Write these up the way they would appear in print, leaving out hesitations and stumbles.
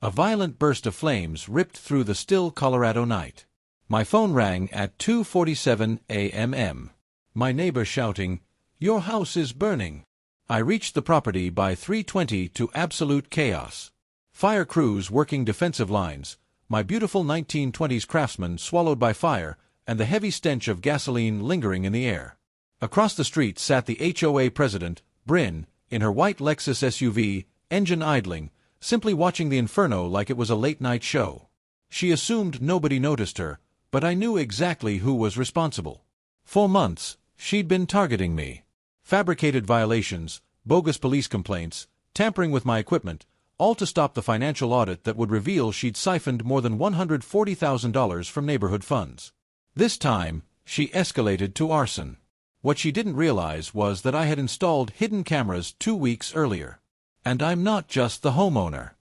A violent burst of flames ripped through the still Colorado night. My phone rang at 2:47 a.m. My neighbor shouting, "Your house is burning." I reached the property by 3:20 to absolute chaos. Fire crews working defensive lines, my beautiful 1920s Craftsman swallowed by fire, and the heavy stench of gasoline lingering in the air. Across the street sat the HOA president, Bryn, in her white Lexus SUV, engine idling, simply watching the inferno like it was a late-night show. She assumed nobody noticed her, but I knew exactly who was responsible. For months, she'd been targeting me. Fabricated violations, bogus police complaints, tampering with my equipment, all to stop the financial audit that would reveal she'd siphoned more than $140,000 from neighborhood funds. This time, she escalated to arson. What she didn't realize was that I had installed hidden cameras 2 weeks earlier. And I'm not just the homeowner.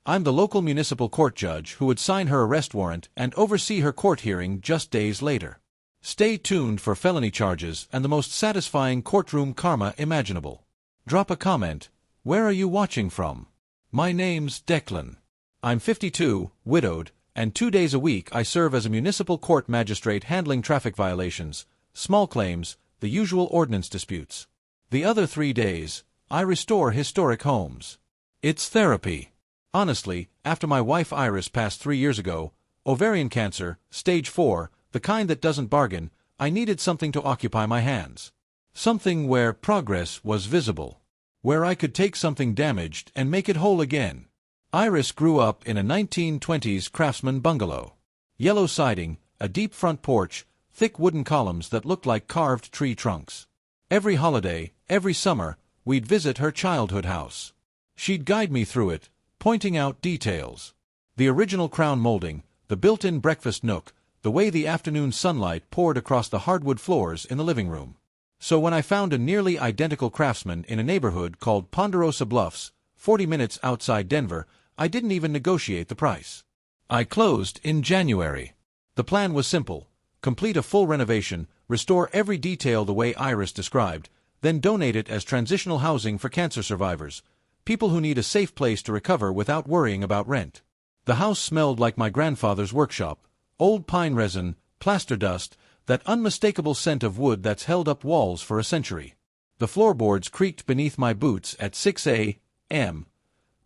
I'm the local municipal court judge who would sign her arrest warrant and oversee her court hearing just days later. Stay tuned for felony charges and the most satisfying courtroom karma imaginable. Drop a comment. Where are you watching from? My name's Declan. I'm 52, widowed, and 2 days a week I serve as a municipal court magistrate handling traffic violations, small claims, the usual ordinance disputes. The other 3 days, I restore historic homes. It's therapy. Honestly, after my wife Iris passed 3 years ago, ovarian cancer, stage 4, the kind that doesn't bargain, I needed something to occupy my hands. Something where progress was visible. Where I could take something damaged and make it whole again. Iris grew up in a 1920s Craftsman bungalow. Yellow siding, a deep front porch, thick wooden columns that looked like carved tree trunks. Every holiday, every summer, we'd visit her childhood house. She'd guide me through it, pointing out details. The original crown molding, the built-in breakfast nook, the way the afternoon sunlight poured across the hardwood floors in the living room. So when I found a nearly identical Craftsman in a neighborhood called Ponderosa Bluffs, 40 minutes outside Denver, I didn't even negotiate the price. I closed in January. The plan was simple: complete a full renovation, restore every detail the way Iris described, then donate it as transitional housing for cancer survivors, people who need a safe place to recover without worrying about rent. The house smelled like my grandfather's workshop, old pine resin, plaster dust, that unmistakable scent of wood that's held up walls for a century. The floorboards creaked beneath my boots at 6 a.m.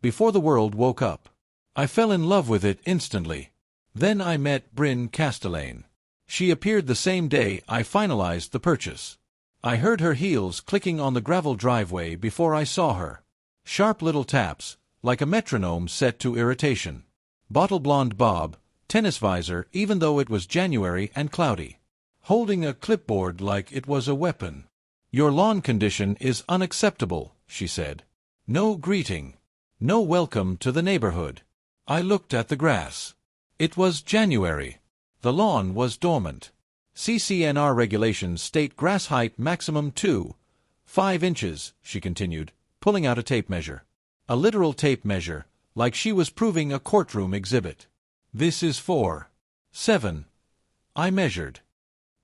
before the world woke up. I fell in love with it instantly. Then I met Bryn Castellane. She appeared the same day I finalized the purchase. I heard her heels clicking on the gravel driveway before I saw her. Sharp little taps, like a metronome set to irritation. Bottle blonde bob, tennis visor even though it was January and cloudy. Holding a clipboard like it was a weapon. "Your lawn condition is unacceptable," she said. No greeting. No welcome to the neighborhood. I looked at the grass. It was January. The lawn was dormant. CCNR regulations state grass height maximum 2.5 inches, she continued, pulling out a tape measure. A literal tape measure, like she was proving a courtroom exhibit. "This is 4.7. I measured.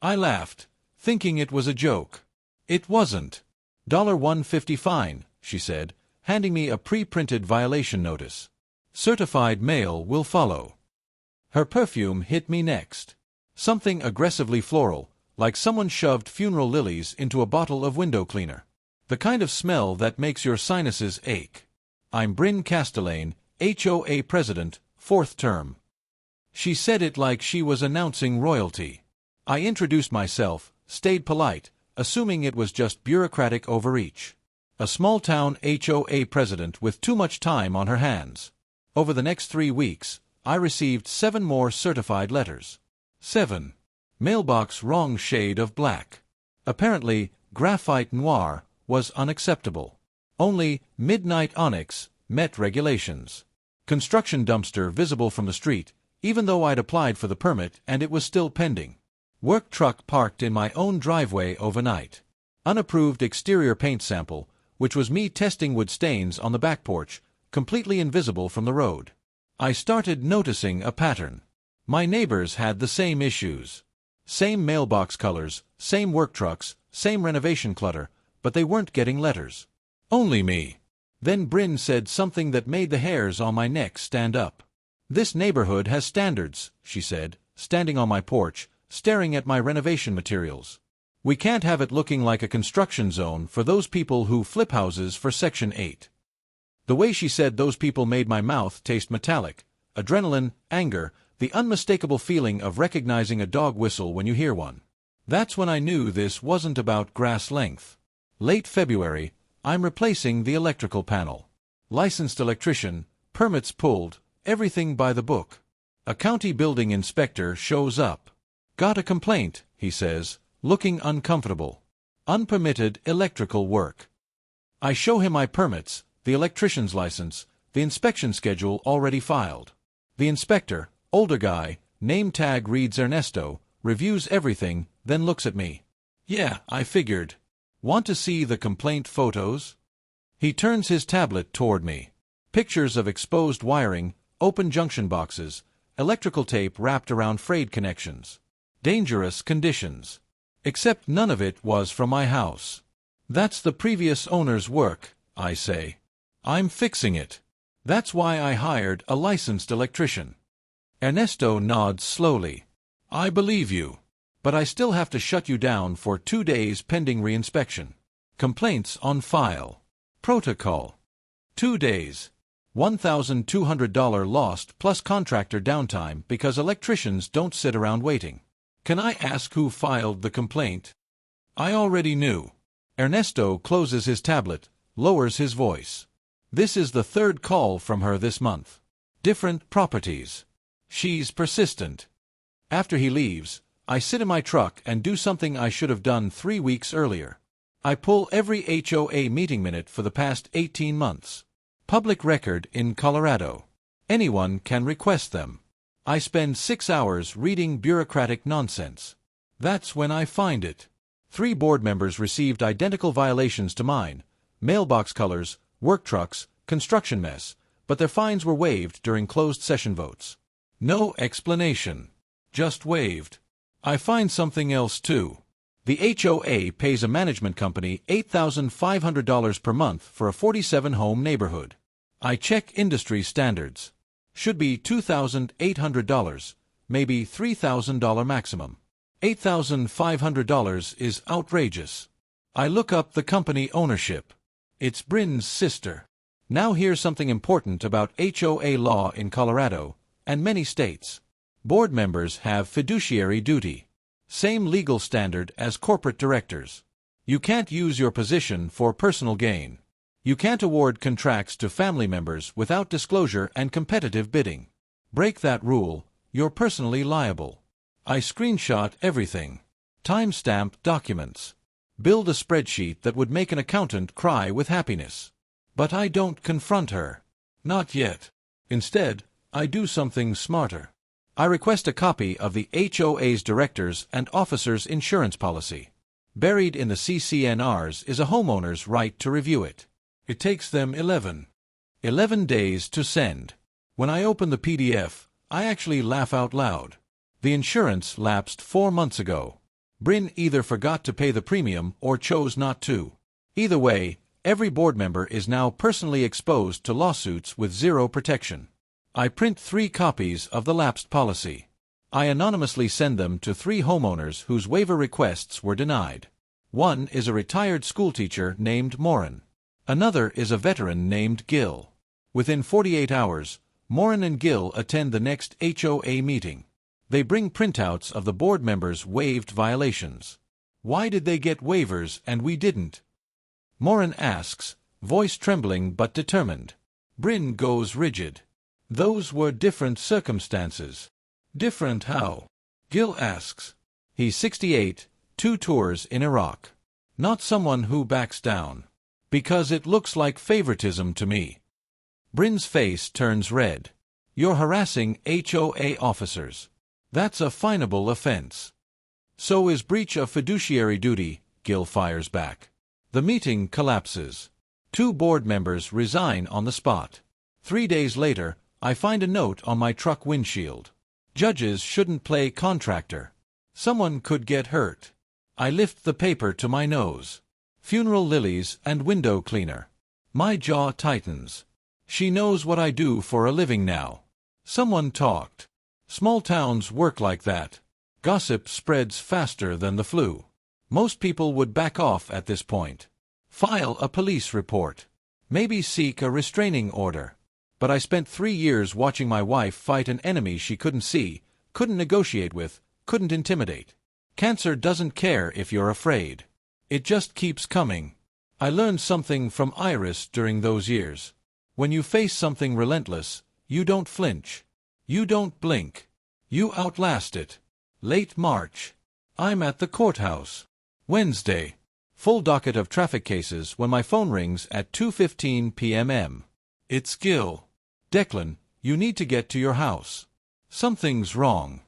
I laughed, thinking it was a joke. It wasn't. $150 fine, she said, handing me a pre-printed violation notice. Certified mail will follow. Her perfume hit me next. Something aggressively floral, like someone shoved funeral lilies into a bottle of window cleaner. The kind of smell that makes your sinuses ache. "I'm Bryn Castellane, HOA president, 4th term." She said it like she was announcing royalty. I introduced myself, stayed polite, assuming it was just bureaucratic overreach. A small-town HOA president with too much time on her hands. Over the next 3 weeks, I received 7 more certified letters. 7. Mailbox wrong shade of black. Apparently, graphite noir was unacceptable. Only midnight onyx met regulations. Construction dumpster visible from the street, even though I'd applied for the permit and it was still pending. Work truck parked in my own driveway overnight. Unapproved exterior paint sample, which was me testing wood stains on the back porch, completely invisible from the road. I started noticing a pattern. My neighbors had the same issues. Same mailbox colors, same work trucks, same renovation clutter, but they weren't getting letters. Only me. Then Bryn said something that made the hairs on my neck stand up. "This neighborhood has standards," she said, standing on my porch, staring at my renovation materials. "We can't have it looking like a construction zone for those people who flip houses for Section 8. The way she said those people made my mouth taste metallic. Adrenaline, anger, the unmistakable feeling of recognizing a dog whistle when you hear one. That's when I knew this wasn't about grass length. Late February, I'm replacing the electrical panel. Licensed electrician, permits pulled, everything by the book. A county building inspector shows up. "Got a complaint," he says, looking uncomfortable. "Unpermitted electrical work." I show him my permits, the electrician's license, the inspection schedule already filed. The inspector, older guy, name tag reads Ernesto, reviews everything, then looks at me. "Yeah, I figured. Want to see the complaint photos?" He turns his tablet toward me. Pictures of exposed wiring, open junction boxes, electrical tape wrapped around frayed connections. Dangerous conditions. Except none of it was from my house. "That's the previous owner's work," I say. "I'm fixing it. That's why I hired a licensed electrician." Ernesto nods slowly. "I believe you. But I still have to shut you down for 2 days pending reinspection. Complaints on file. Protocol. 2 days. $1,200 lost plus contractor downtime because electricians don't sit around waiting. Can I ask who filed the complaint?" I already knew. Ernesto closes his tablet, lowers his voice. "This is the 3rd call from her this month. Different properties. She's persistent." After he leaves, I sit in my truck and do something I should have done 3 weeks earlier. I pull every HOA meeting minute for the past 18 months. Public record in Colorado. Anyone can request them. I spend 6 hours reading bureaucratic nonsense. That's when I find it. 3 board members received identical violations to mine: mailbox colors, work trucks, construction mess, but their fines were waived during closed session votes. No explanation. Just waived. I find something else too. The HOA pays a management company $8,500 per month for a 47-home neighborhood. I check industry standards. Should be $2,800, maybe $3,000 maximum. $8,500 is outrageous. I look up the company ownership. It's Bryn's sister. Now here's something important about HOA law in Colorado and many states. Board members have fiduciary duty. Same legal standard as corporate directors. You can't use your position for personal gain. You can't award contracts to family members without disclosure and competitive bidding. Break that rule, you're personally liable. I screenshot everything. Timestamp documents. Build a spreadsheet that would make an accountant cry with happiness. But I don't confront her. Not yet. Instead, I do something smarter. I request a copy of the HOA's directors and officers' insurance policy. Buried in the CCNRs is a homeowner's right to review it. It takes them 11 days to send. When I open the PDF, I actually laugh out loud. The insurance lapsed 4 months ago. Bryn either forgot to pay the premium or chose not to. Either way, every board member is now personally exposed to lawsuits with zero protection. I print 3 copies of the lapsed policy. I anonymously send them to 3 homeowners whose waiver requests were denied. One is a retired schoolteacher named Morin. Another is a veteran named Gil. Within 48 hours, Morin and Gil attend the next HOA meeting. They bring printouts of the board members' waived violations. Why did they get waivers and we didn't? Morin asks, voice trembling but determined. Bryn goes rigid. Those were different circumstances. Different how? Gil asks. He's 68, 2 tours in Iraq. Not someone who backs down. Because it looks like favoritism to me. Bryn's face turns red. You're harassing HOA officers. That's a finable offense. So is breach of fiduciary duty, Gil fires back. The meeting collapses. 2 board members resign on the spot. 3 days later, I find a note on my truck windshield. Judges shouldn't play contractor. Someone could get hurt. I lift the paper to my nose. Funeral lilies and window cleaner. My jaw tightens. She knows what I do for a living now. Someone talked. Small towns work like that. Gossip spreads faster than the flu. Most people would back off at this point. File a police report. Maybe seek a restraining order. But I spent 3 years watching my wife fight an enemy she couldn't see, couldn't negotiate with, couldn't intimidate. Cancer doesn't care if you're afraid. It just keeps coming. I learned something from Iris during those years. When you face something relentless, you don't flinch. You don't blink. You outlast it. Late March. I'm at the courthouse. Wednesday. Full docket of traffic cases when my phone rings at 2:15 p.m. It's Gil. Declan, you need to get to your house. Something's wrong.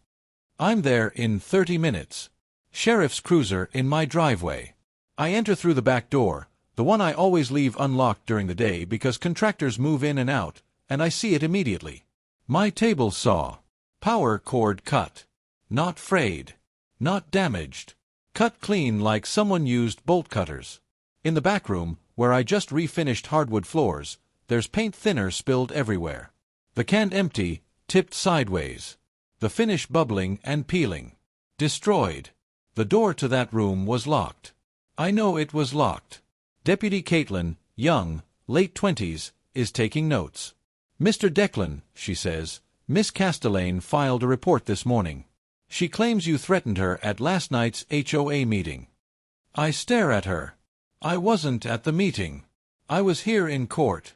I'm there in 30 minutes. Sheriff's cruiser in my driveway. I enter through the back door, the one I always leave unlocked during the day because contractors move in and out, and I see it immediately. My table saw. Power cord cut. Not frayed. Not damaged. Cut clean like someone used bolt cutters. In the back room, where I just refinished hardwood floors, there's paint thinner spilled everywhere. The can empty, tipped sideways. The finish bubbling and peeling. Destroyed. The door to that room was locked. I know it was locked. Deputy Caitlin, young, late 20s, is taking notes. Mr. Declan, she says, Miss Castellane filed a report this morning. She claims you threatened her at last night's HOA meeting. I stare at her. I wasn't at the meeting. I was here in court.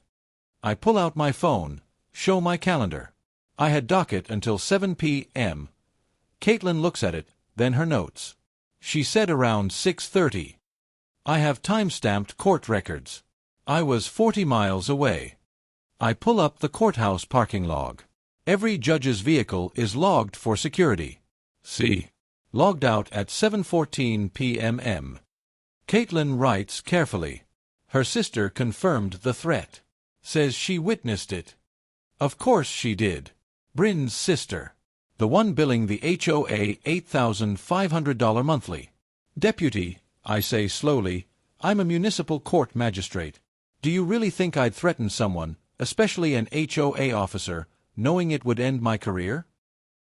I pull out my phone, show my calendar. I had docket until 7 p.m. Caitlin looks at it, then her notes. She said around 6:30. I have time-stamped court records. I was 40 miles away. I pull up the courthouse parking log. Every judge's vehicle is logged for security. See. Logged out at 7:14 p.m. Caitlin writes carefully. Her sister confirmed the threat. Says she witnessed it. Of course she did. Bryn's sister. The one billing the HOA $8,500 monthly. Deputy, I say slowly, I'm a municipal court magistrate. Do you really think I'd threaten someone, especially an HOA officer, knowing it would end my career?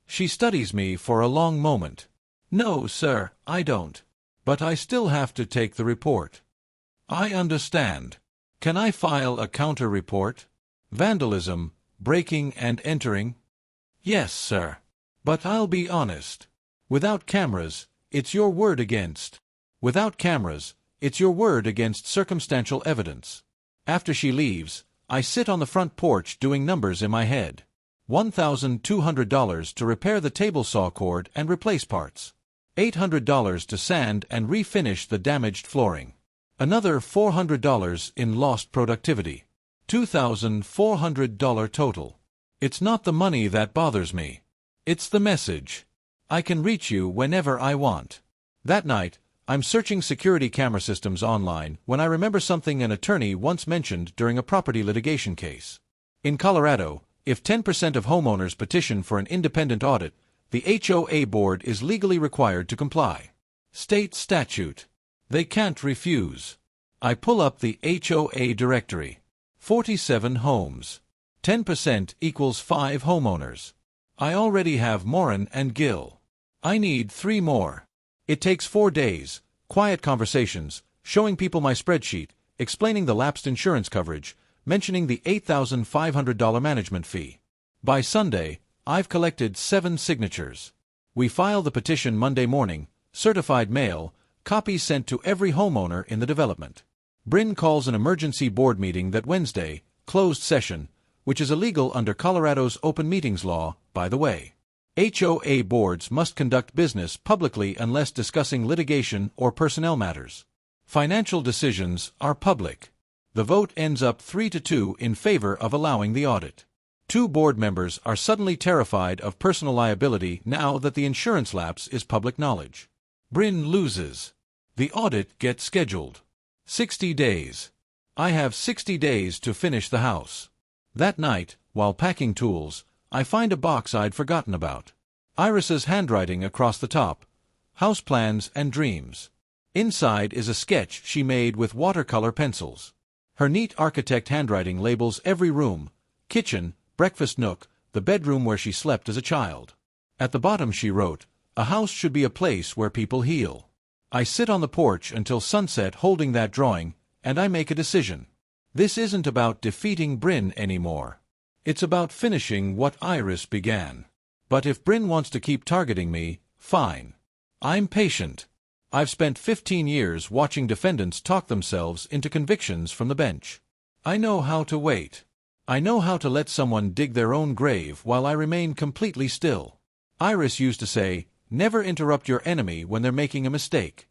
She studies me for a long moment. No, sir, I don't. But I still have to take the report. I understand. Can I file a counter-report? Vandalism, breaking and entering? Yes, sir. But I'll be honest. Without cameras, it's your word against. Without cameras, it's your word against circumstantial evidence. After she leaves, I sit on the front porch doing numbers in my head. $1,200 to repair the table saw cord and replace parts. $800 to sand and refinish the damaged flooring. Another $400 in lost productivity. $2,400 total. It's not the money that bothers me. It's the message. I can reach you whenever I want. That night, I'm searching security camera systems online when I remember something an attorney once mentioned during a property litigation case. In Colorado, if 10% of homeowners petition for an independent audit, the HOA board is legally required to comply. State statute. They can't refuse. I pull up the HOA directory. 47 homes. 10% equals 5 homeowners. I already have Morin and Gil. I need 3 more. It takes 4 days, quiet conversations, showing people my spreadsheet, explaining the lapsed insurance coverage, mentioning the $8,500 management fee. By Sunday, I've collected 7 signatures. We file the petition Monday morning, certified mail, copies sent to every homeowner in the development. Bryn calls an emergency board meeting that Wednesday, closed session, which is illegal under Colorado's open meetings law, by the way. HOA boards must conduct business publicly unless discussing litigation or personnel matters. Financial decisions are public. The vote ends up 3-2 in favor of allowing the audit. 2 board members are suddenly terrified of personal liability now that the insurance lapse is public knowledge. Bryn loses. The audit gets scheduled. 60 days. I have 60 days to finish the house. That night, while packing tools, I find a box I'd forgotten about. Iris's handwriting across the top. House plans and dreams. Inside is a sketch she made with watercolor pencils. Her neat architect handwriting labels every room: kitchen, breakfast nook, the bedroom where she slept as a child. At the bottom she wrote, "A house should be a place where people heal." I sit on the porch until sunset holding that drawing, and I make a decision. This isn't about defeating Bryn anymore. It's about finishing what Iris began. But if Bryn wants to keep targeting me, fine. I'm patient. I've spent 15 years watching defendants talk themselves into convictions from the bench. I know how to wait. I know how to let someone dig their own grave while I remain completely still. Iris used to say, "Never interrupt your enemy when they're making a mistake."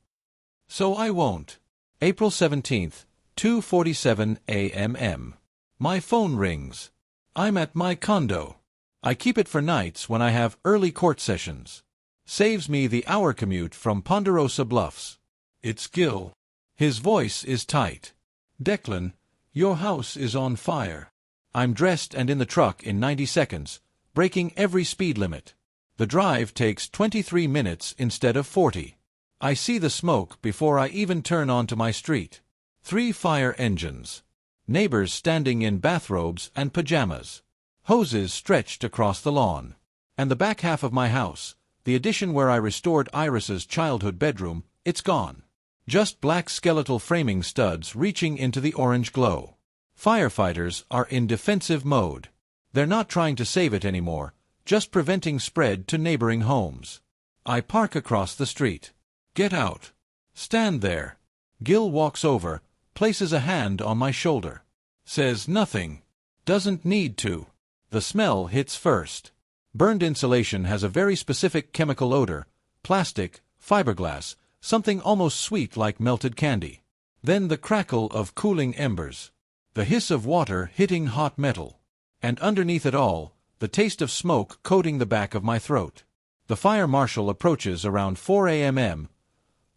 So I won't. April 17th, 2:47 a.m. My phone rings. I'm at my condo. I keep it for nights when I have early court sessions. Saves me the hour commute from Ponderosa Bluffs. It's Gil. His voice is tight. "Declan, your house is on fire." I'm dressed and in the truck in 90 seconds, breaking every speed limit. The drive takes 23 minutes instead of 40. I see the smoke before I even turn onto my street. 3 fire engines. Neighbors standing in bathrobes and pajamas. Hoses stretched across the lawn. And the back half of my house, the addition where I restored Iris's childhood bedroom, it's gone. Just black skeletal framing studs reaching into the orange glow. Firefighters are in defensive mode. They're not trying to save it anymore, just preventing spread to neighboring homes. I park across the street. "Get out. Stand there." Gil walks over, places a hand on my shoulder. Says nothing. Doesn't need to. The smell hits first. Burned insulation has a very specific chemical odor, plastic, fiberglass, something almost sweet like melted candy. Then the crackle of cooling embers. The hiss of water hitting hot metal. And underneath it all, the taste of smoke coating the back of my throat. The fire marshal approaches around 4 a.m.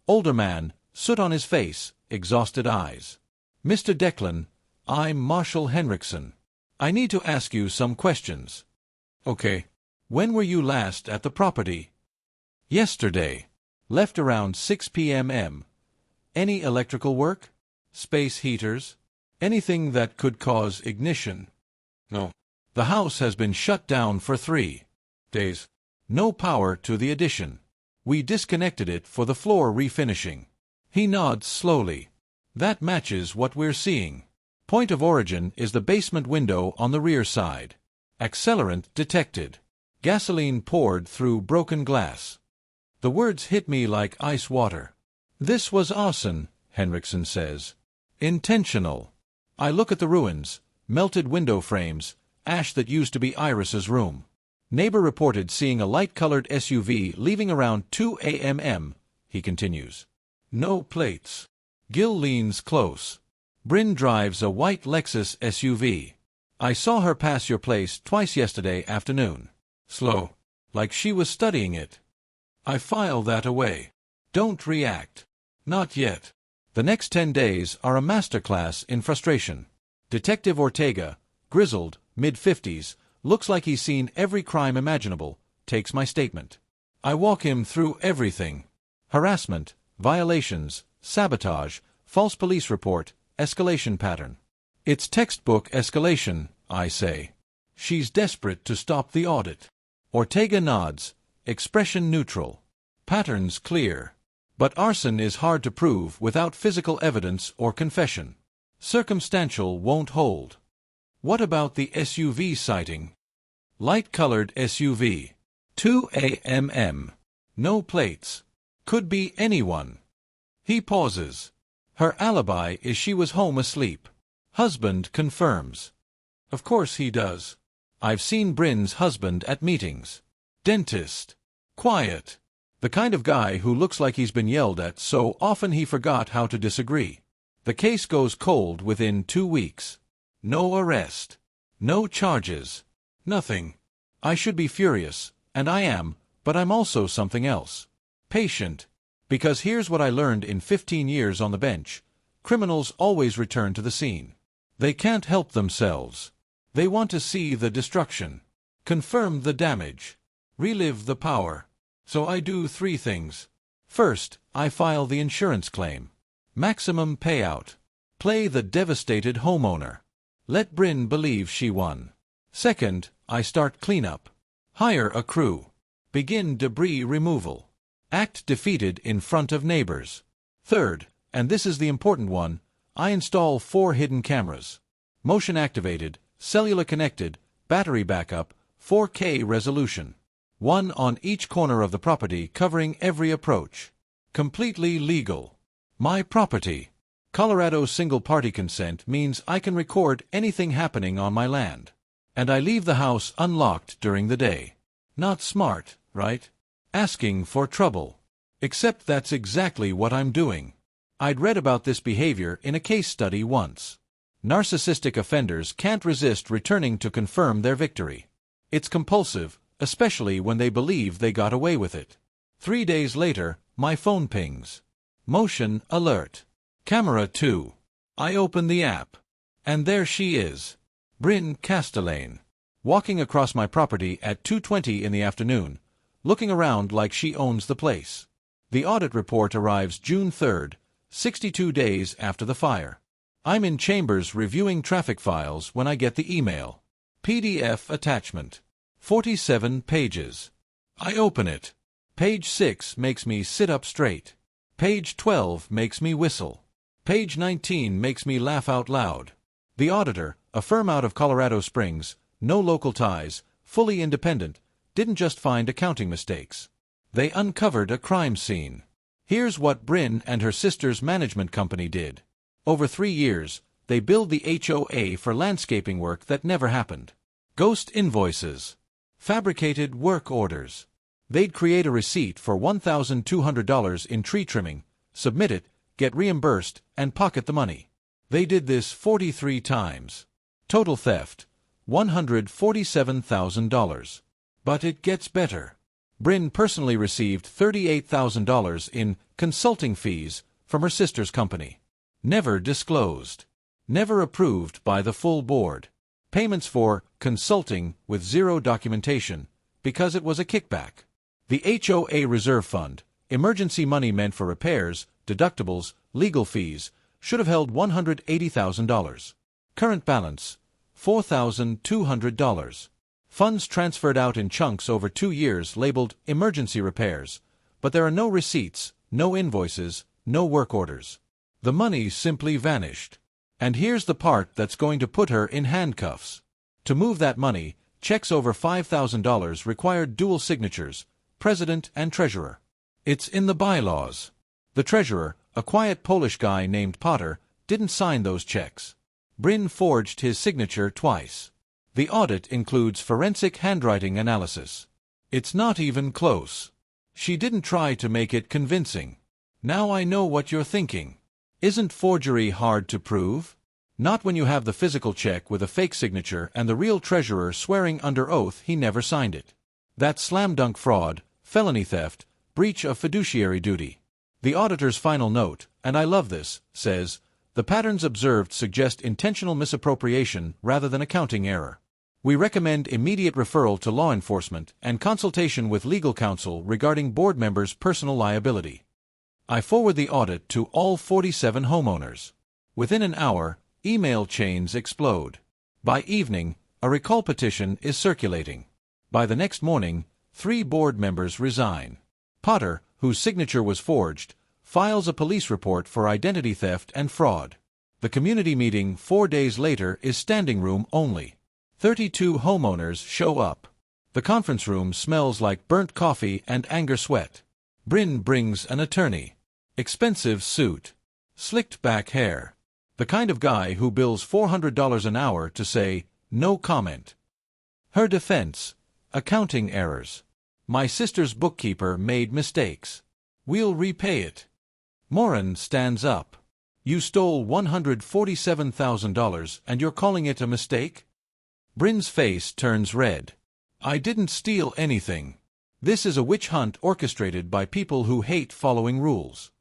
Older man, soot on his face, exhausted eyes. "Mr. Declan, I'm Marshal Henriksen. I need to ask you some questions." "Okay. When were you last at the property?" "Yesterday. Left around 6 p.m. Any electrical work? Space heaters? Anything that could cause ignition?" "No." "The house has been shut down for 3 days. No power to the addition. We disconnected it for the floor refinishing." He nods slowly. "That matches what we're seeing. Point of origin is the basement window on the rear side. Accelerant detected. Gasoline poured through broken glass." The words hit me like ice water. "This was arson," Henriksen says. "Intentional." I look at the ruins, melted window frames, ash that used to be Iris's room. Neighbor reported seeing a light-colored SUV leaving around 2 a.m., he continues. "No plates." Gil leans close. "Bryn drives a white Lexus SUV. I saw her pass your place twice yesterday afternoon. Slow. Like she was studying it." I file that away. Don't react. Not yet. The next 10 days are a masterclass in frustration. Detective Ortega, grizzled, mid-50s, looks like he's seen every crime imaginable, takes my statement. I walk him through everything. Harassment, violations, sabotage, false police report, escalation pattern. "It's textbook escalation," I say. "She's desperate to stop the audit." Ortega nods, expression neutral. Patterns clear. But arson is hard to prove without physical evidence or confession. Circumstantial won't hold. "What about the SUV sighting?" "Light-colored SUV. 2 a.m. No plates. Could be anyone." He pauses. "Her alibi is she was home asleep." Husband confirms. "Of course he does. I've seen Bryn's husband at meetings. Dentist. Quiet. The kind of guy who looks like he's been yelled at so often he forgot how to disagree." The case goes cold within 2 weeks. No arrest. No charges. Nothing. I should be furious, and I am, but I'm also something else. Patient. Because here's what I learned in 15 years on the bench. Criminals always return to the scene. They can't help themselves. They want to see the destruction. Confirm the damage. Relive the power. So I do 3 things. First, I file the insurance claim. Maximum payout. Play the devastated homeowner. Let Bryn believe she won. Second, I start cleanup. Hire a crew. Begin debris removal. Act defeated in front of neighbors. Third, and this is the important one, I install 4 hidden cameras. Motion activated, cellular connected, battery backup, 4K resolution. 1 on each corner of the property covering every approach. Completely legal. My property. Colorado single-party consent means I can record anything happening on my land. And I leave the house unlocked during the day. Not smart, right? Asking for trouble. Except that's exactly what I'm doing. I'd read about this behavior in a case study once. Narcissistic offenders can't resist returning to confirm their victory. It's compulsive, especially when they believe they got away with it. 3 days later, my phone pings. Motion alert. Camera 2. I open the app. And there she is. Bryn Castellane. Walking across my property at 2:20 in the afternoon, looking around like she owns the place. The audit report arrives June 3rd, 62 days after the fire. I'm in chambers reviewing traffic files when I get the email. PDF attachment. 47 pages. I open it. Page 6 makes me sit up straight. Page 12 makes me whistle. Page 19 makes me laugh out loud. The auditor, a firm out of Colorado Springs, no local ties, fully independent, didn't just find accounting mistakes. They uncovered a crime scene. Here's what Bryn and her sister's management company did. Over 3 years, they billed the HOA for landscaping work that never happened. Ghost invoices. Fabricated work orders. They'd create a receipt for $1,200 in tree trimming, submit it, get reimbursed, and pocket the money. They did this 43 times. Total theft, $147,000. But it gets better. Bryn personally received $38,000 in consulting fees from her sister's company. Never disclosed. Never approved by the full board. Payments for consulting with 0 documentation, because it was a kickback. The HOA reserve fund, emergency money meant for repairs, deductibles, legal fees, should have held $180,000. Current balance, $4,200. Funds transferred out in chunks over 2 years labeled emergency repairs, but there are no receipts, no invoices, no work orders. The money simply vanished. And here's the part that's going to put her in handcuffs. To move that money, checks over $5,000 required dual signatures, president and treasurer. It's in the bylaws. The treasurer, a quiet Polish guy named Potter, didn't sign those checks. Bryn forged his signature twice. The audit includes forensic handwriting analysis. It's not even close. She didn't try to make it convincing. Now I know what you're thinking. Isn't forgery hard to prove? Not when you have the physical check with a fake signature and the real treasurer swearing under oath he never signed it. That's slam-dunk fraud, felony theft, breach of fiduciary duty. The auditor's final note, and I love this, says, the patterns observed suggest intentional misappropriation rather than accounting error. We recommend immediate referral to law enforcement and consultation with legal counsel regarding board members' personal liability. I forward the audit to all 47 homeowners. Within an hour, email chains explode. By evening, a recall petition is circulating. By the next morning, 3 board members resign. Potter, whose signature was forged, files a police report for identity theft and fraud. The community meeting 4 days later is standing room only. 32 homeowners show up. The conference room smells like burnt coffee and anger sweat. Bryn brings an attorney. Expensive suit. Slicked back hair. The kind of guy who bills $400 an hour to say, no comment. Her defense. Accounting errors. My sister's bookkeeper made mistakes. We'll repay it. Morin stands up. You stole $147,000 and you're calling it a mistake? Bryn's face turns red. I didn't steal anything. This is a witch hunt orchestrated by people who hate following rules.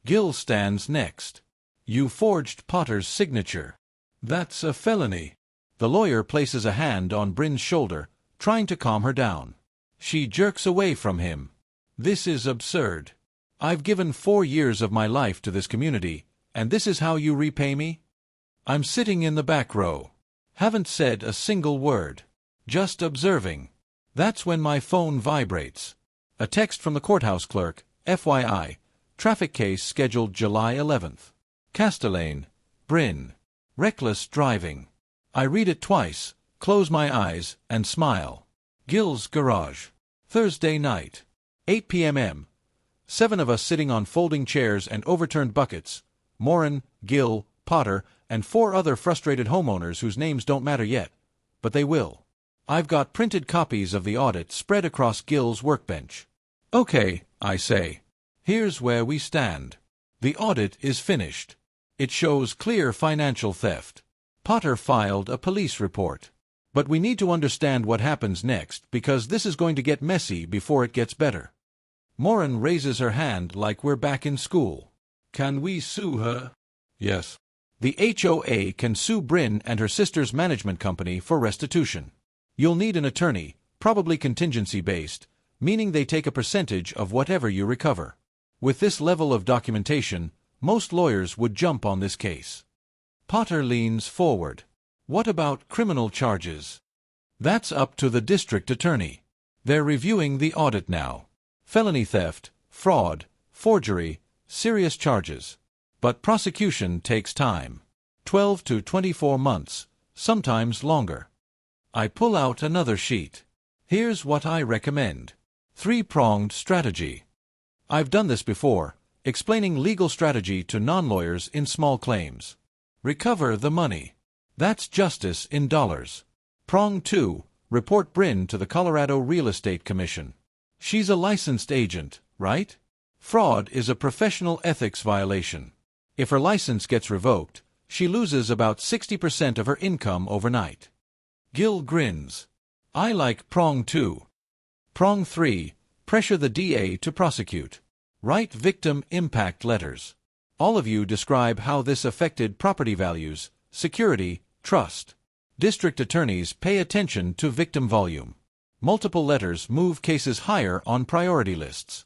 Gil stands next. You forged Potter's signature. That's a felony. The lawyer places a hand on Bryn's shoulder, trying to calm her down. She jerks away from him. This is absurd. I've given 4 years of my life to this community, and this is how you repay me? I'm sitting in the back row. Haven't said a single word. Just observing. That's when my phone vibrates. A text from the courthouse clerk, FYI. Traffic case scheduled July 11th. Castellane, Bryn. Reckless driving. I read it twice, close my eyes, and smile. Gil's garage. Thursday night. 8 p.m. 7 of us sitting on folding chairs and overturned buckets. Morin, Gil, Potter, and 4 other frustrated homeowners whose names don't matter yet. But they will. I've got printed copies of the audit spread across Gil's workbench. Okay, I say. Here's where we stand. The audit is finished. It shows clear financial theft. Potter filed a police report. But we need to understand what happens next because this is going to get messy before it gets better. Morin raises her hand like we're back in school. Can we sue her? Yes. The HOA can sue Bryn and her sister's management company for restitution. You'll need an attorney, probably contingency-based, meaning they take a percentage of whatever you recover. With this level of documentation, most lawyers would jump on this case. Potter leans forward. What about criminal charges? That's up to the district attorney. They're reviewing the audit now. Felony theft, fraud, forgery, serious charges. But prosecution takes time. 12 to 24 months, sometimes longer. I pull out another sheet. Here's what I recommend. 3-pronged strategy. I've done this before, explaining legal strategy to non-lawyers in small claims. Recover the money. That's justice in dollars. Prong 2, report Bryn to the Colorado Real Estate Commission. She's a licensed agent, right? Fraud is a professional ethics violation. If her license gets revoked, she loses about 60% of her income overnight. Gil grins. I like prong 2. Prong 3, pressure the DA to prosecute. Write victim impact letters. All of you describe how this affected property values, security, trust. District attorneys pay attention to victim volume. Multiple letters move cases higher on priority lists.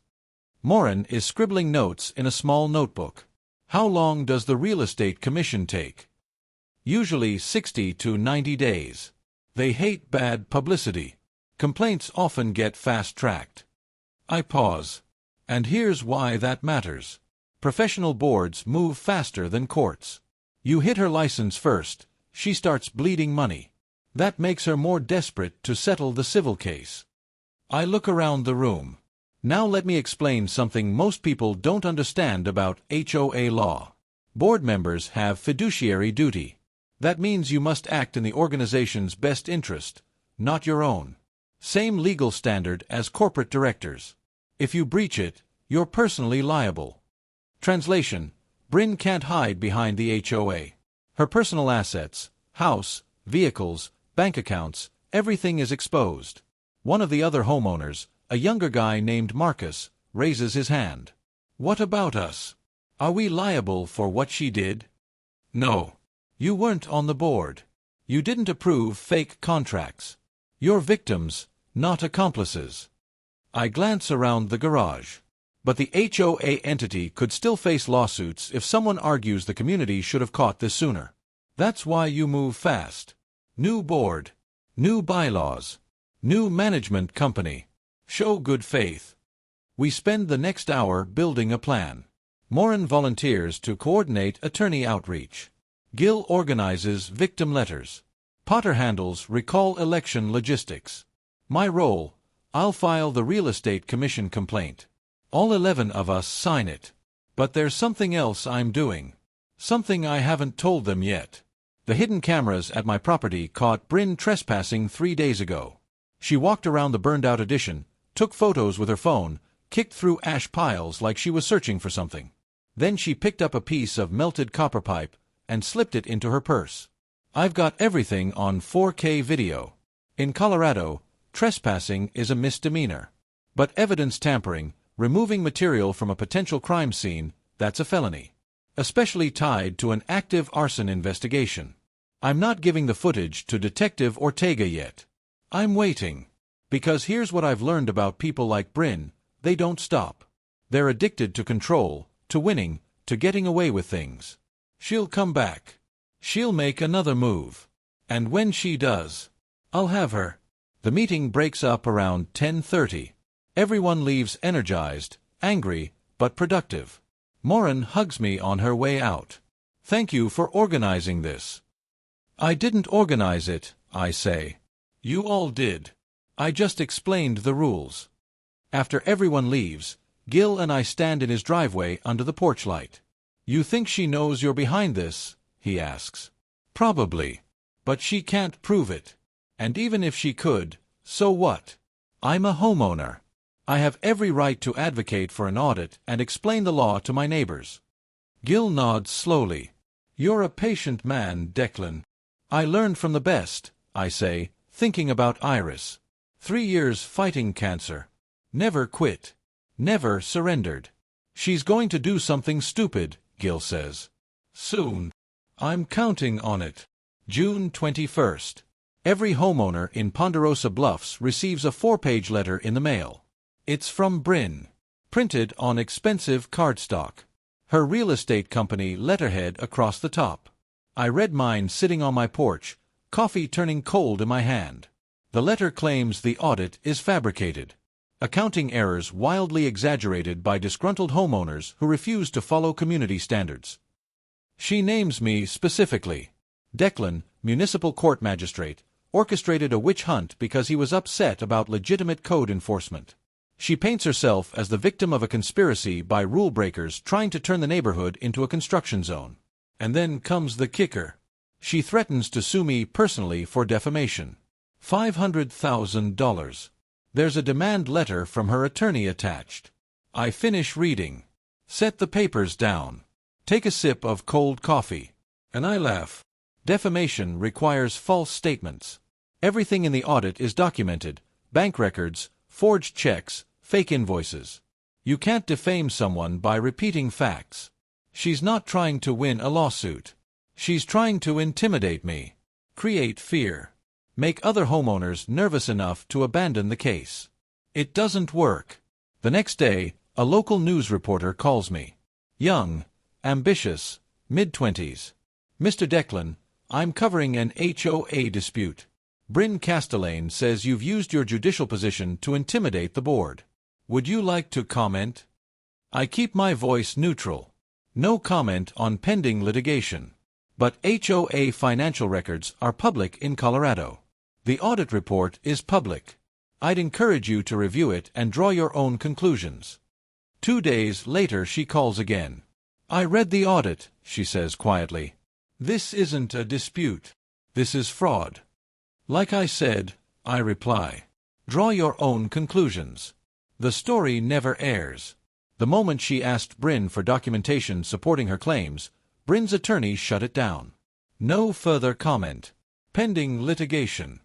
Morin is scribbling notes in a small notebook. How long does the real estate commission take? Usually 60 to 90 days. They hate bad publicity. Complaints often get fast-tracked. I pause. And here's why that matters. Professional boards move faster than courts. You hit her license first, she starts bleeding money. That makes her more desperate to settle the civil case. I look around the room. Now let me explain something most people don't understand about HOA law. Board members have fiduciary duty. That means you must act in the organization's best interest, not your own. Same legal standard as corporate directors. If you breach it, you're personally liable. Translation: Bryn can't hide behind the HOA. Her personal assets, house, vehicles, bank accounts, everything is exposed. One of the other homeowners, a younger guy named Marcus, raises his hand. What about us? Are we liable for what she did? No. You weren't on the board. You didn't approve fake contracts. You're victims, not accomplices. I glance around the garage. But the HOA entity could still face lawsuits if someone argues the community should have caught this sooner. That's why you move fast. New board. New bylaws. New management company. Show good faith. We spend the next hour building a plan. Morin volunteers to coordinate attorney outreach. Gil organizes victim letters. Potter handles recall election logistics. My role: I'll file the real estate commission complaint. All 11 of us sign it. But there's something else I'm doing. Something I haven't told them yet. The hidden cameras at my property caught Bryn trespassing 3 days ago. She walked around the burned-out addition, took photos with her phone, kicked through ash piles like she was searching for something. Then she picked up a piece of melted copper pipe and slipped it into her purse. I've got everything on 4K video. In Colorado, trespassing is a misdemeanor. But evidence tampering, removing material from a potential crime scene, that's a felony. Especially tied to an active arson investigation. I'm not giving the footage to Detective Ortega yet. I'm waiting. Because here's what I've learned about people like Bryn: they don't stop. They're addicted to control, to winning, to getting away with things. She'll come back. She'll make another move. And when she does, I'll have her. The meeting breaks up around 10:30. Everyone leaves energized, angry, but productive. Maureen hugs me on her way out. Thank you for organizing this. I didn't organize it, I say. You all did. I just explained the rules. After everyone leaves, Gil and I stand in his driveway under the porch light. You think she knows you're behind this? He asks. Probably. But she can't prove it. And even if she could, so what? I'm a homeowner. I have every right to advocate for an audit and explain the law to my neighbors. Gil nods slowly. You're a patient man, Declan. I learned from the best, I say, thinking about Iris. 3 years fighting cancer. Never quit. Never surrendered. She's going to do something stupid, Gil says. Soon. I'm counting on it. June 21st. Every homeowner in Ponderosa Bluffs receives a 4-page letter in the mail. It's from Bryn. Printed on expensive cardstock. Her real estate company letterhead across the top. I read mine sitting on my porch, coffee turning cold in my hand. The letter claims the audit is fabricated. Accounting errors wildly exaggerated by disgruntled homeowners who refuse to follow community standards. She names me specifically. Declan, municipal court magistrate, orchestrated a witch hunt because he was upset about legitimate code enforcement. She paints herself as the victim of a conspiracy by rule breakers trying to turn the neighborhood into a construction zone. And then comes the kicker. She threatens to sue me personally for defamation. $500,000. There's a demand letter from her attorney attached. I finish reading. Set the papers down. Take a sip of cold coffee. And I laugh. Defamation requires false statements. Everything in the audit is documented. Bank records, forged checks, fake invoices. You can't defame someone by repeating facts. She's not trying to win a lawsuit. She's trying to intimidate me. Create fear. Make other homeowners nervous enough to abandon the case. It doesn't work. The next day, a local news reporter calls me. Young, ambitious, mid-20s. Mr. Declan, I'm covering an HOA dispute. Bryn Castellane says you've used your judicial position to intimidate the board. Would you like to comment? I keep my voice neutral. No comment on pending litigation. But HOA financial records are public in Colorado. The audit report is public. I'd encourage you to review it and draw your own conclusions. 2 days later she calls again. I read the audit, she says quietly. This isn't a dispute. This is fraud. Like I said, I reply. Draw your own conclusions. The story never airs. The moment she asked Bryn for documentation supporting her claims, Bryn's attorney shut it down. No further comment. Pending litigation.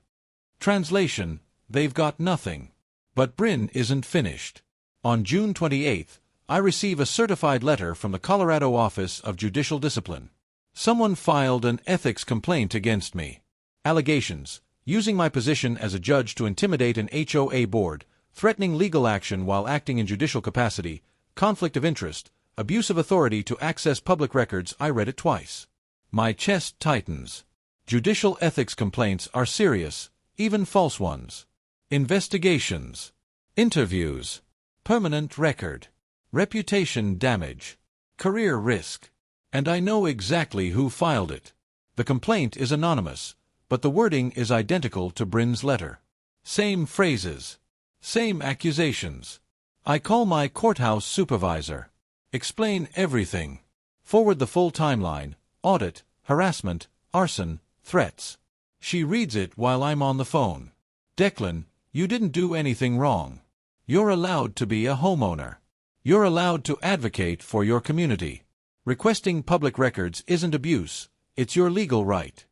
Translation, they've got nothing. But Bryn isn't finished. On June 28th, I receive a certified letter from the Colorado Office of Judicial Discipline. Someone filed an ethics complaint against me. Allegations, using my position as a judge to intimidate an HOA board, threatening legal action while acting in judicial capacity, conflict of interest, abuse of authority to access public records. I read it twice. My chest tightens. Judicial ethics complaints are serious, even false ones. Investigations. Interviews. Permanent record. Reputation damage. Career risk. And I know exactly who filed it. The complaint is anonymous, but the wording is identical to Bryn's letter. Same phrases. Same accusations. I call my courthouse supervisor. Explain everything. Forward the full timeline, audit, harassment, arson, threats. She reads it while I'm on the phone. Declan, you didn't do anything wrong. You're allowed to be a homeowner. You're allowed to advocate for your community. Requesting public records isn't abuse, it's your legal right.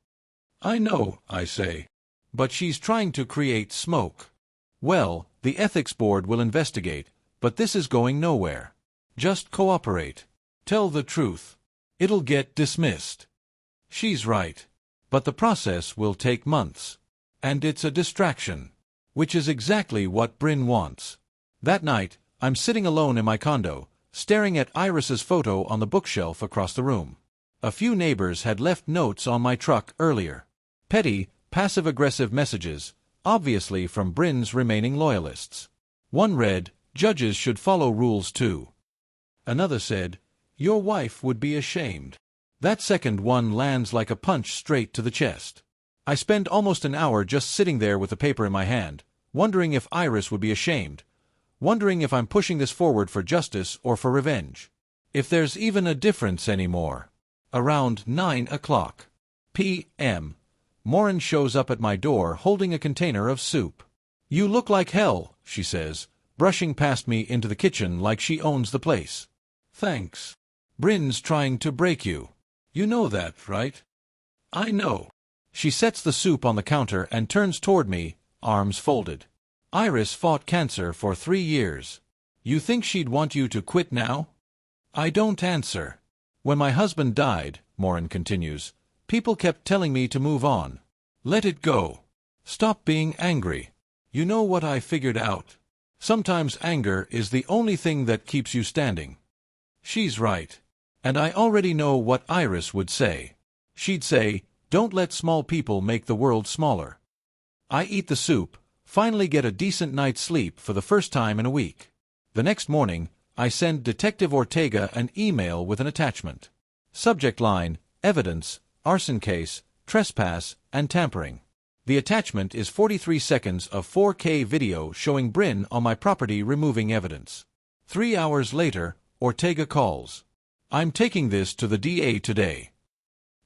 I know, I say. But she's trying to create smoke. Well, the ethics board will investigate, but this is going nowhere. Just cooperate. Tell the truth. It'll get dismissed. She's right. But the process will take months. And it's a distraction. Which is exactly what Bryn wants. That night, I'm sitting alone in my condo, staring at Iris's photo on the bookshelf across the room. A few neighbors had left notes on my truck earlier. Petty, passive-aggressive messages, obviously from Bryn's remaining loyalists. One read, "Judges should follow rules too." Another said, "Your wife would be ashamed." That second one lands like a punch straight to the chest. I spend almost an hour just sitting there with the paper in my hand, wondering if Iris would be ashamed, wondering if I'm pushing this forward for justice or for revenge. If there's even a difference anymore. Around 9 p.m., Morin shows up at my door holding a container of soup. "You look like hell," she says, brushing past me into the kitchen like she owns the place. "Thanks. Bryn's trying to break you. You know that, right?" "I know." She sets the soup on the counter and turns toward me, arms folded. "Iris fought cancer for 3 years. You think she'd want you to quit now?" I don't answer. "When my husband died," Morin continues, "people kept telling me to move on. Let it go. Stop being angry. You know what I figured out? Sometimes anger is the only thing that keeps you standing." She's right. And I already know what Iris would say. She'd say, "Don't let small people make the world smaller." I eat the soup, finally get a decent night's sleep for the first time in a week. The next morning, I send Detective Ortega an email with an attachment. Subject line, "Evidence, arson case, trespass, and tampering." The attachment is 43 seconds of 4K video showing Bryn on my property removing evidence. 3 hours later, Ortega calls. "I'm taking this to the DA today."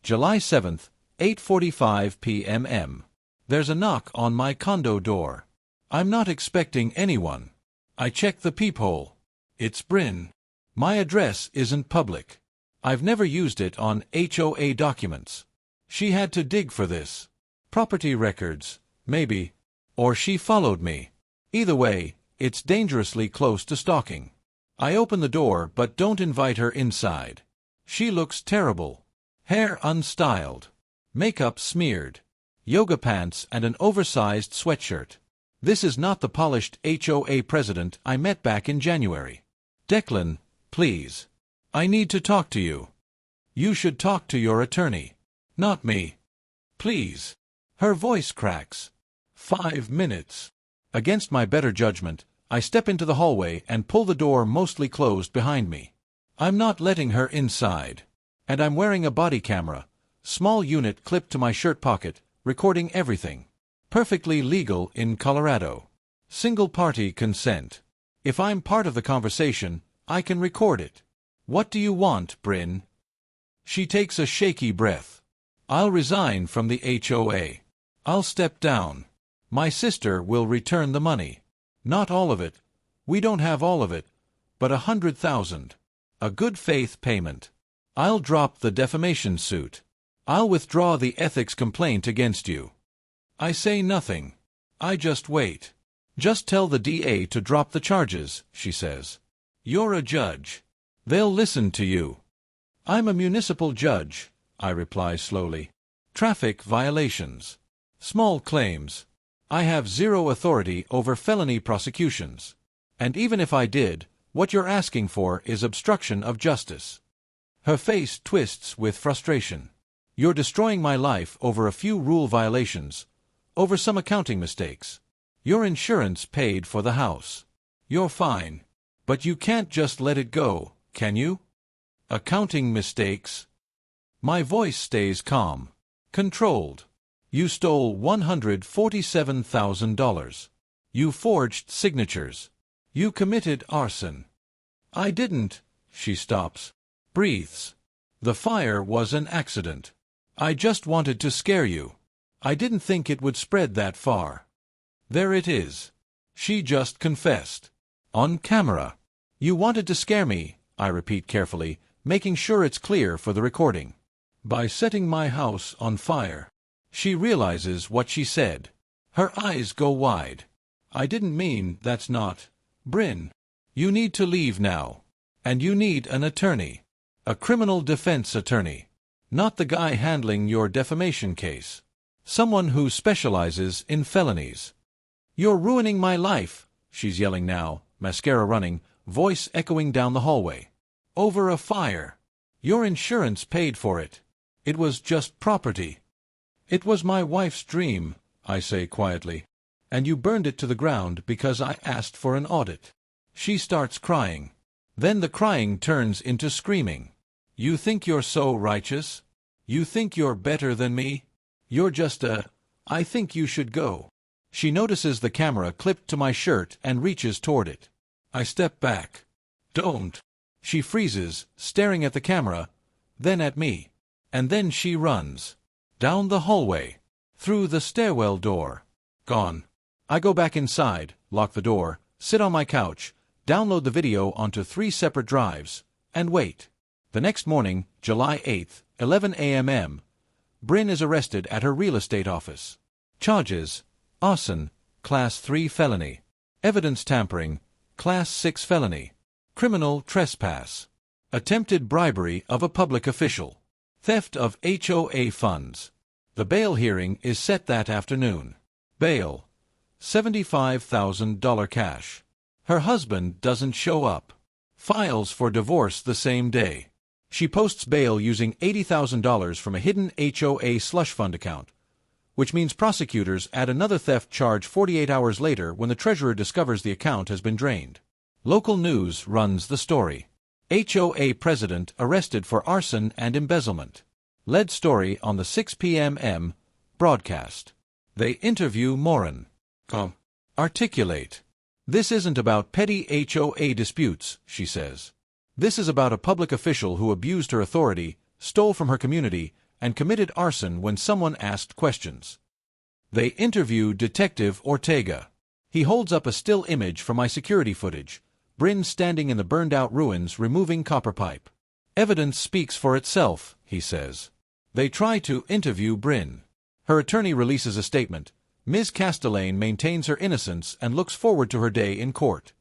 July 7th, 8:45 p.m. There's a knock on my condo door. I'm not expecting anyone. I check the peephole. It's Bryn. My address isn't public. I've never used it on HOA documents. She had to dig for this. Property records, maybe. Or she followed me. Either way, it's dangerously close to stalking. I open the door but don't invite her inside. She looks terrible. Hair unstyled. Makeup smeared. Yoga pants and an oversized sweatshirt. This is not the polished HOA president I met back in January. "Declan, please. I need to talk to you." "You should talk to your attorney. Not me. Please." Her voice cracks. 5 minutes. Against my better judgment, I step into the hallway and pull the door mostly closed behind me. I'm not letting her inside. And I'm wearing a body camera, small unit clipped to my shirt pocket, recording everything. Perfectly legal in Colorado. Single-party consent. If I'm part of the conversation, I can record it. "What do you want, Bryn?" She takes a shaky breath. "I'll resign from the HOA. I'll step down. My sister will return the money. Not all of it. We don't have all of it. But 100,000. A good faith payment. I'll drop the defamation suit. I'll withdraw the ethics complaint against you." I say nothing. I just wait. "Just tell the DA to drop the charges," she says. "You're a judge. They'll listen to you." "I'm a municipal judge," I reply slowly. "Traffic violations. Small claims. I have zero authority over felony prosecutions. And even if I did, what you're asking for is obstruction of justice." Her face twists with frustration. "You're destroying my life over a few rule violations, over some accounting mistakes. Your insurance paid for the house. You're fine. But you can't just let it go, can you? Accounting mistakes?" My voice stays calm. Controlled. "You stole $147,000. You forged signatures. You committed arson." "I didn't." She stops. Breathes. "The fire was an accident. I just wanted to scare you. I didn't think it would spread that far." There it is. She just confessed. On camera. "You wanted to scare me," I repeat carefully, making sure it's clear for the recording. "By setting my house on fire." She realizes what she said. Her eyes go wide. "I didn't mean that's not. Bryn, you need to leave now. And you need an attorney. A criminal defense attorney. Not the guy handling your defamation case. Someone who specializes in felonies." "You're ruining my life," she's yelling now, mascara running, voice echoing down the hallway. "Over a fire. Your insurance paid for it. It was just property." "It was my wife's dream," I say quietly. And you burned it to the ground because I asked for an audit. She starts crying. Then the crying turns into screaming. You think you're so righteous? You think you're better than me? You're just I think you should go. She notices the camera clipped to my shirt and reaches toward it. I step back. Don't. She freezes, staring at the camera, then at me. And then she runs. Down the hallway. Through the stairwell door. Gone. I go back inside, lock the door, sit on my couch, download the video onto 3 separate drives, and wait. The next morning, July 8th, 11 a.m. Bryn is arrested at her real estate office. Charges: arson, Class 3 felony. Evidence tampering, Class 6 felony. Criminal trespass. Attempted bribery of a public official. Theft of HOA funds. The bail hearing is set that afternoon. Bail: $75,000 cash. Her husband doesn't show up. Files for divorce the same day. She posts bail using $80,000 from a hidden HOA slush fund account, which means prosecutors add another theft charge 48 hours later when the treasurer discovers the account has been drained. Local news runs the story. HOA president arrested for arson and embezzlement. Lead story on the 6 p.m. broadcast. They interview Moran. Articulate. This isn't about petty HOA disputes, she says. This is about a public official who abused her authority, stole from her community, and committed arson when someone asked questions. They interview Detective Ortega. He holds up a still image from my security footage, Bryn standing in the burned-out ruins removing copper pipe. Evidence speaks for itself, he says. They try to interview Bryn. Her attorney releases a statement. Ms. Castellane maintains her innocence and looks forward to her day in court.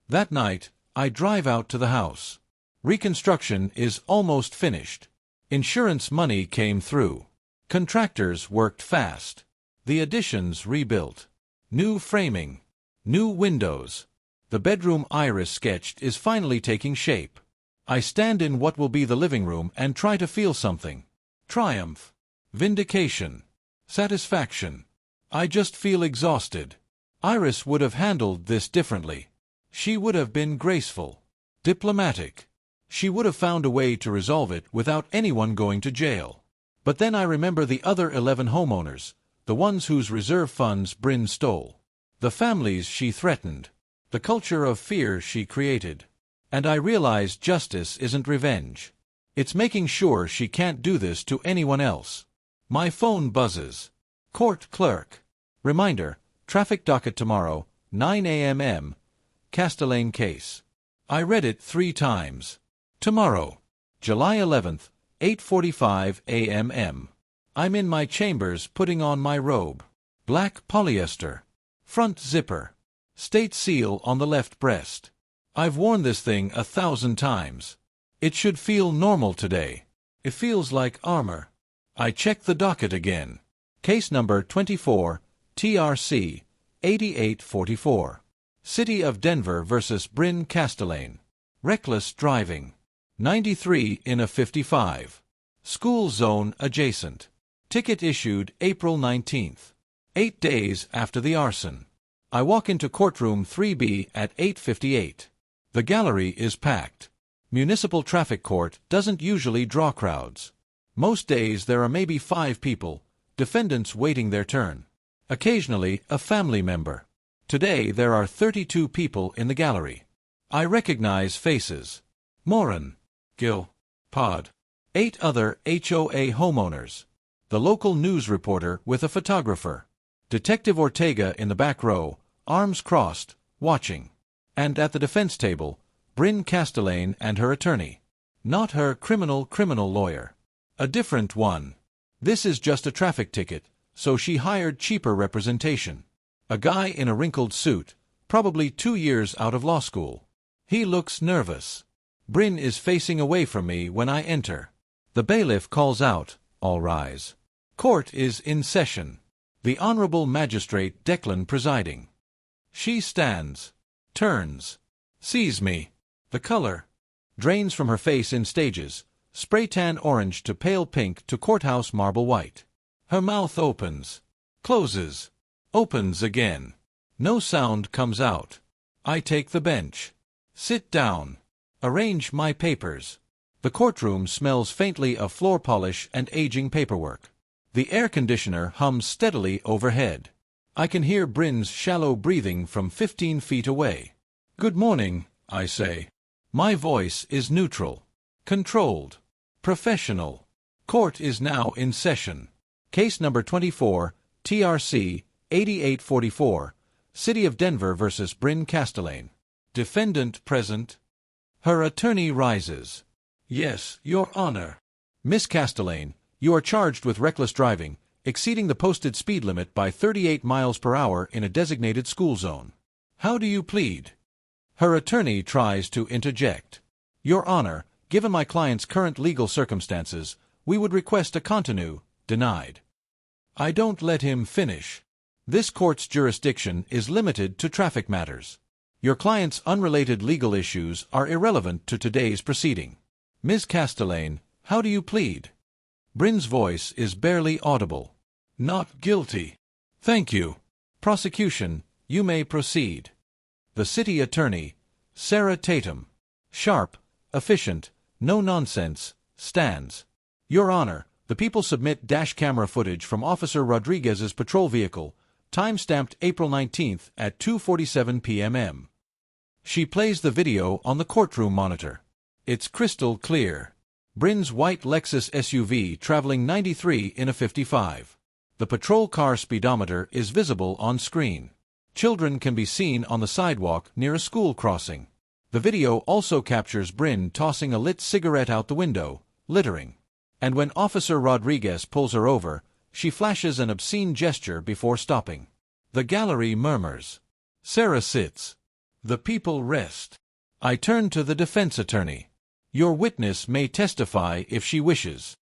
That night, I drive out to the house. Reconstruction is almost finished. Insurance money came through. Contractors worked fast. The additions rebuilt. New framing. New windows. The bedroom Iris sketched is finally taking shape. I stand in what will be the living room and try to feel something. Triumph. Vindication. Satisfaction. I just feel exhausted. Iris would have handled this differently. She would have been graceful. Diplomatic. She would have found a way to resolve it without anyone going to jail. But then I remember the other 11 homeowners, the ones whose reserve funds Bryn stole. The families she threatened. The culture of fear she created. And I realize justice isn't revenge. It's making sure she can't do this to anyone else. My phone buzzes. Court clerk. Reminder, traffic docket tomorrow, 9 a.m. Castellane case. I read it 3 times. Tomorrow, July 11th, 8:45 a.m. I'm in my chambers putting on my robe. Black polyester. Front zipper. State seal on the left breast. I've worn this thing 1,000 times. It should feel normal today. It feels like armor. I check the docket again. Case number 24, TRC, 8844. City of Denver vs. Bryn Castellane. Reckless driving. 93 in a 55. School zone adjacent. Ticket issued April 19th. 8 days after the arson. I walk into courtroom 3B at 8:58. The gallery is packed. Municipal traffic court doesn't usually draw crowds. Most days there are maybe 5 people, defendants waiting their turn. Occasionally a family member. Today there are 32 people in the gallery. I recognize faces. Moran, Gil, Pod. 8 other HOA homeowners. The local news reporter with a photographer. Detective Ortega in the back row, arms crossed, watching. And at the defense table, Bryn Castellane and her attorney. Not her criminal lawyer. A different one. This is just a traffic ticket, so she hired cheaper representation. A guy in a wrinkled suit, probably 2 years out of law school. He looks nervous. Bryn is facing away from me when I enter. The bailiff calls out, "All rise." Court is in session. The Honorable Magistrate Declan presiding. She stands. Turns. Sees me. The color. Drains from her face in stages. Spray tan orange to pale pink to courthouse marble white. Her mouth opens. Closes. Opens again. No sound comes out. I take the bench. Sit down. Arrange my papers. The courtroom smells faintly of floor polish and aging paperwork. The air conditioner hums steadily overhead. I can hear Bryn's shallow breathing from 15 feet away. Good morning, I say. My voice is neutral, controlled, professional. Court is now in session. Case number 24, TRC 8844, City of Denver vs. Bryn Castellane. Defendant present. Her attorney rises. Yes, Your Honor. Miss Castellane, you are charged with reckless driving, exceeding the posted speed limit by 38 miles per hour in a designated school zone. How do you plead? Her attorney tries to interject. Your Honor, given my client's current legal circumstances, we would request a contenu. Denied. I don't let him finish. This court's jurisdiction is limited to traffic matters. Your client's unrelated legal issues are irrelevant to today's proceeding. Ms. Castellane, how do you plead? Bryn's voice is barely audible. Not guilty. Thank you. Prosecution, you may proceed. The city attorney, Sarah Tatum. Sharp, efficient, no nonsense, stands. Your Honor, the people submit dash camera footage from Officer Rodriguez's patrol vehicle, time-stamped April 19th at 2:47 p.m. She plays the video on the courtroom monitor. It's crystal clear. Bryn's white Lexus SUV traveling 93 in a 55. The patrol car speedometer is visible on screen. Children can be seen on the sidewalk near a school crossing. The video also captures Bryn tossing a lit cigarette out the window, littering. And when Officer Rodriguez pulls her over, she flashes an obscene gesture before stopping. The gallery murmurs. Sarah sits. The people rest. I turn to the defense attorney. Your witness may testify if she wishes.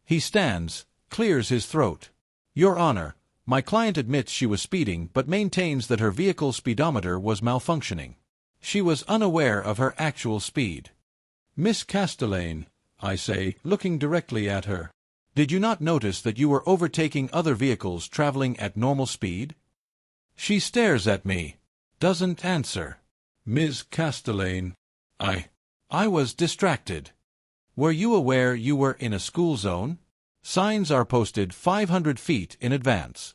He stands, clears his throat. Your Honor, my client admits she was speeding but maintains that her vehicle speedometer was malfunctioning. She was unaware of her actual speed. Miss Castellane, I say, looking directly at her. Did you not notice that you were overtaking other vehicles traveling at normal speed? She stares at me. Doesn't answer. Ms. Castellane, I was distracted. Were you aware you were in a school zone? Signs are posted 500 feet in advance.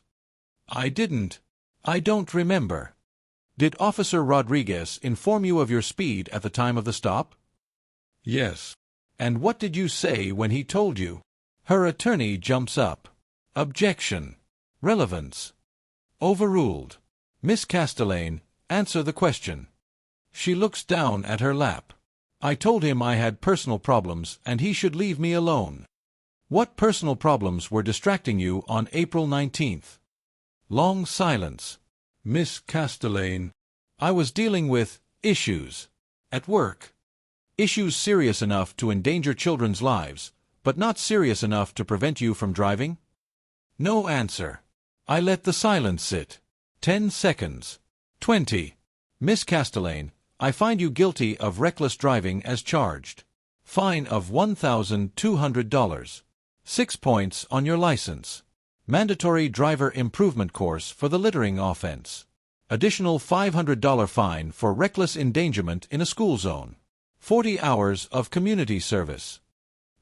I didn't. I don't remember. Did Officer Rodriguez inform you of your speed at the time of the stop? Yes. And what did you say when he told you? Her attorney jumps up. Objection. Relevance. Overruled. Miss Castellane, answer the question. She looks down at her lap. I told him I had personal problems and he should leave me alone. What personal problems were distracting you on April 19th? Long silence. Miss Castellane, I was dealing with issues at work. Issues serious enough to endanger children's lives, but not serious enough to prevent you from driving? No answer. I let the silence sit. 10 seconds. 20. Miss Castellane, I find you guilty of reckless driving as charged. Fine of $1,200. 6 points on your license. Mandatory driver improvement course for the littering offense. Additional $500 fine for reckless endangerment in a school zone. 40 hours of community service.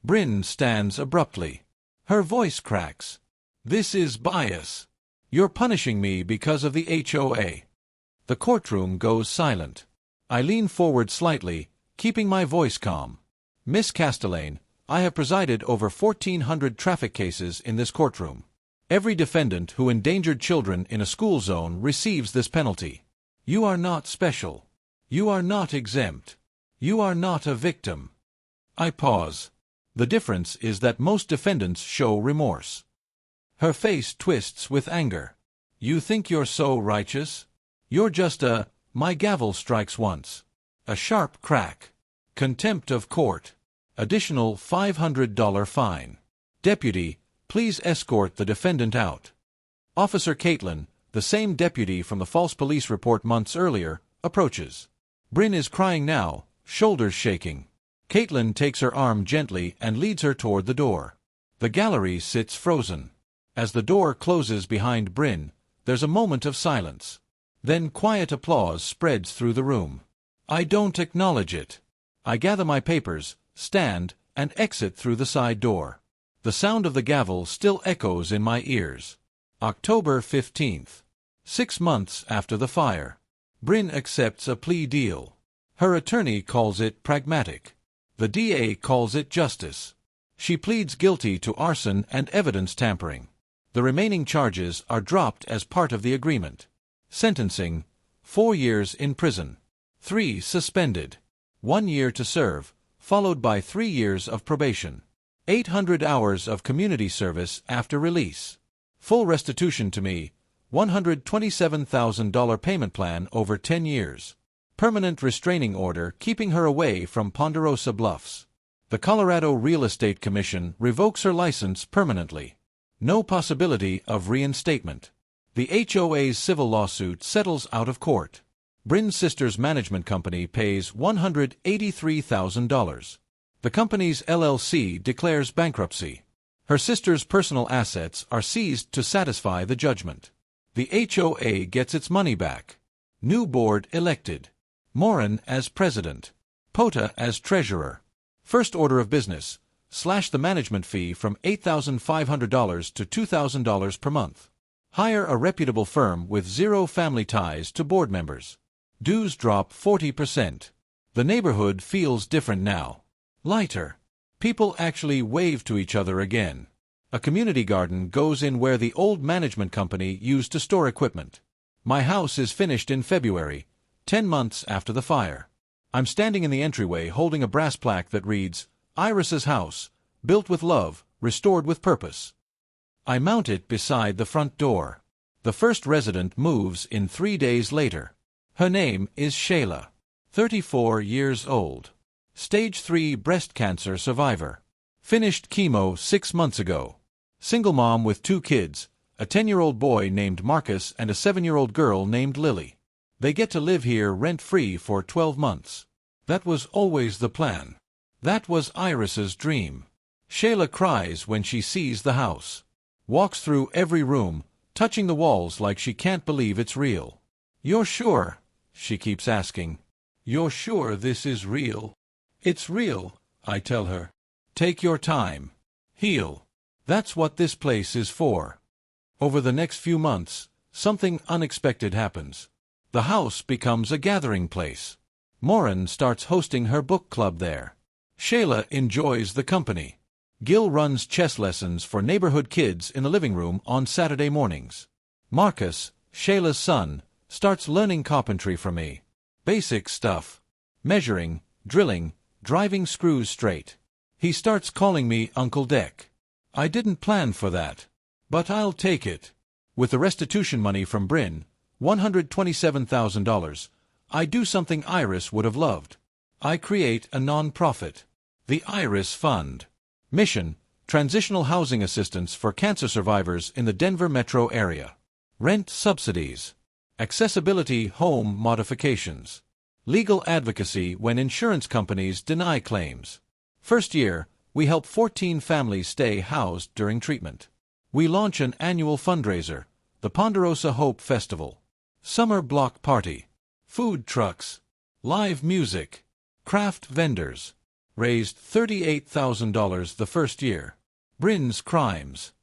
Bryn stands abruptly. Her voice cracks. This is bias. You're punishing me because of the HOA. The courtroom goes silent. I lean forward slightly, keeping my voice calm. Miss Castellane, I have presided over 1,400 traffic cases in this courtroom. Every defendant who endangered children in a school zone receives this penalty. You are not special. You are not exempt. You are not a victim. I pause. The difference is that most defendants show remorse. Her face twists with anger. You think you're so righteous? You're just a, my gavel strikes once. A sharp crack. Contempt of court. Additional $500 fine. Deputy, please escort the defendant out. Officer Caitlin, the same deputy from the false police report months earlier, approaches. Bryn is crying now, shoulders shaking. Caitlin takes her arm gently and leads her toward the door. The gallery sits frozen. As the door closes behind Bryn, There's a moment of silence. Then quiet applause spreads through the room. I don't acknowledge it. I gather my papers, stand, and exit through the side door. The sound of the gavel still echoes in my ears. October 15th. 6 months after the fire. Bryn accepts a plea deal. Her attorney calls it pragmatic. The DA calls it justice. She pleads guilty to arson and evidence tampering. The remaining charges are dropped as part of the agreement. Sentencing: 4 years in prison. 3 suspended. 1 year to serve, followed by 3 years of probation. 800 hours of community service after release. Full restitution to me, $127,000 payment plan over 10 years. Permanent restraining order keeping her away from Ponderosa Bluffs. The Colorado Real Estate Commission revokes her license permanently. No possibility of reinstatement. The HOA's civil lawsuit settles out of court. Bryn's sister's management company pays $183,000. The company's LLC declares bankruptcy. Her sister's personal assets are seized to satisfy the judgment. The HOA gets its money back. New board elected. Morin as president. Pota as treasurer. First order of business: slash the management fee from $8,500 to $2,000 per month. Hire a reputable firm with zero family ties to board members. Dues drop 40%. The neighborhood feels different now. Lighter. People actually wave to each other again. A community garden goes in where the old management company used to store equipment. My house is finished in February, 10 months after the fire. I'm standing in the entryway holding a brass plaque that reads, "Iris's house, built with love, restored with purpose." I mount it beside the front door. The first resident moves in 3 days later. Her name is Shayla, 34 years old. Stage 3 breast cancer survivor. Finished chemo 6 months ago. Single mom with 2 kids, a 10-year-old boy named Marcus and a 7-year-old girl named Lily. They get to live here rent-free for 12 months. That was always the plan. That was Iris's dream. Shayla cries when she sees the house. Walks through every room, touching the walls like she can't believe it's real. "You're sure?" she keeps asking. "You're sure this is real?" "It's real," I tell her. "Take your time. Heal. That's what this place is for." Over the next few months, something unexpected happens. The house becomes a gathering place. Morin starts hosting her book club there. Shayla enjoys the company. Gil runs chess lessons for neighborhood kids in the living room on Saturday mornings. Marcus, Shayla's son, starts learning carpentry from me. Basic stuff. Measuring, drilling, driving screws straight. He starts calling me Uncle Deck. I didn't plan for that. But I'll take it. With the restitution money from Bryn, $127,000, I do something Iris would have loved. I create a non-profit. The Iris Fund. Mission: transitional housing assistance for cancer survivors in the Denver metro area. Rent subsidies. Accessibility home modifications. Legal advocacy when insurance companies deny claims. First year, we help 14 families stay housed during treatment. We launch an annual fundraiser, the Ponderosa Hope Festival. Summer block party. Food trucks. Live music. Craft vendors. Raised $38,000 the first year. Bryn's crimes.